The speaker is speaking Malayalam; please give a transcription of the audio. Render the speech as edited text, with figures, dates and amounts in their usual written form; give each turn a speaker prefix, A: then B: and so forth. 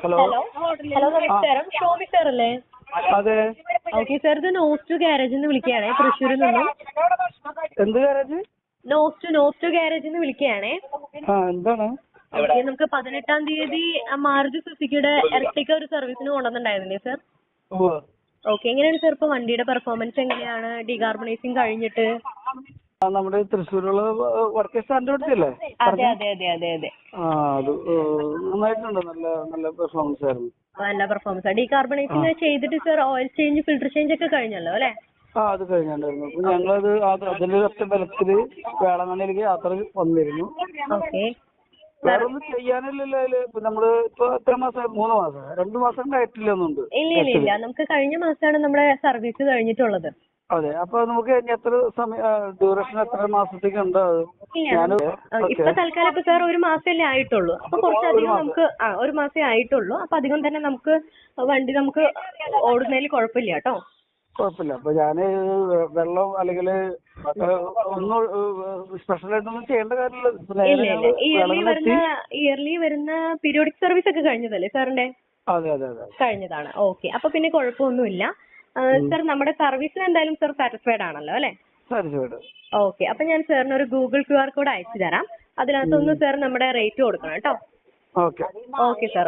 A: ഹലോ
B: ഹലോ നമസ്കാരം, ഷോമി സാർ അല്ലേ?
A: അതെ.
B: ഓക്കെ സാർ, ഇത് നോസ്റ്റു ഗാരേജിൽ നിന്ന് വിളിക്കുകയാണേ, തൃശ്ശൂരിൽ നിന്നും.
A: എന്ത് ഗാരേജ്?
B: നോസ്റ്റു ഗാരേജിൽ നിന്ന് വിളിക്കുകയാണേ.
A: എന്താണ്?
B: ഓക്കെ, നമുക്ക് 18-ാം തീയതി മാരുതി സുസുക്കിയുടെ എർട്ടിക്ക ഒരു സർവീസിന് കൊണ്ടുവന്നിട്ടുണ്ടായിരുന്നില്ലേ സാർ? ഓക്കെ, എങ്ങനെയാണ് സാർ ഇപ്പൊ വണ്ടിയുടെ പെർഫോമൻസ് എങ്ങനെയാണ് ഡീകാർബണൈസിങ് കഴിഞ്ഞിട്ട്?
A: നമ്മുടെ തൃശ്ശൂരുള്ള വടക്കേ സ്റ്റാൻഡ് അടുത്തല്ലേ?
B: അതെ അതെ അതെ അതെ അതെ.
A: അത് നന്നായിട്ടുണ്ട്. നല്ല നല്ല പെർഫോമൻസ് ആയിരുന്നു.
B: നല്ല പെർഫോമൻസ്. ഡീകാർബണൈസിങ് ചെയ്തിട്ട് sir oil change, filter change ഒക്കെ കഴിഞ്ഞല്ലോ അല്ലേ?
A: അത് കഴിഞ്ഞിട്ടുണ്ടായിരുന്നു. അപ്പൊ ഞങ്ങളത് അതിന്റെ ഒറ്റ ബലത്തില് വേളാങ്കണ്ണിയിലേക്ക് യാത്ര വന്നിരുന്നു.
B: ഓക്കെ.
A: വേറെ ഒന്നും ചെയ്യാനില്ലല്ലോ അതില്. ഇപ്പൊ നമ്മള് ഇപ്പൊ എത്ര മാസം? 3 മാസം 2 മാസം ആയിട്ടില്ല ഒന്നുണ്ട്.
B: ഇല്ല, നമുക്ക് കഴിഞ്ഞ മാസമാണ് നമ്മുടെ സർവീസ് കഴിഞ്ഞിട്ടുള്ളത്.
A: അതെ. അപ്പൊ നമുക്ക് എത്ര സമയം, ഡ്യൂറേഷൻ എത്ര മാസത്തേക്ക് ഉണ്ടാവും?
B: ഇപ്പൊ തൽക്കാലം ഇപ്പൊ സാർ 1 മാസമല്ലേ ആയിട്ടുള്ളൂ. അപ്പൊ കുറച്ചധികം നമുക്ക് 1 മാസമേ ആയിട്ടുള്ളൂ. അപ്പൊ അധികം തന്നെ നമുക്ക് വണ്ടി നമുക്ക് ഓടുന്നതിൽ കുഴപ്പമില്ല കേട്ടോ.
A: കുഴപ്പമില്ല. അപ്പൊ ഞാന് വെള്ളം അല്ലെങ്കിൽ ഒന്നും സ്പെഷ്യലായിട്ടൊന്നും ചെയ്യേണ്ട കാര്യമില്ല.
B: ഇയർലി വരുന്ന പീരിയോഡിക് സർവീസ് ഒക്കെ കഴിഞ്ഞതല്ലേ സാറിന്റെ?
A: അതെ അതെ അതെ,
B: കഴിഞ്ഞതാണ്. ഓക്കെ, അപ്പൊ പിന്നെ കുഴപ്പമൊന്നുമില്ല സാർ. നമ്മുടെ സർവീസിന് എന്തായാലും സാർ സാറ്റിസ്ഫൈഡ് ആണല്ലോ അല്ലെ?
A: സാറ്റിസ്ഫൈഡ്.
B: ഓക്കെ, അപ്പൊ ഞാൻ സാറിന് ഒരു ഗൂഗിൾ QR കോഡ് അയച്ചു തരാം. അതിനകത്തൊന്ന് സാർ നമ്മുടെ റേറ്റ് കൊടുക്കണം കേട്ടോ.
A: Okay
B: okay sir.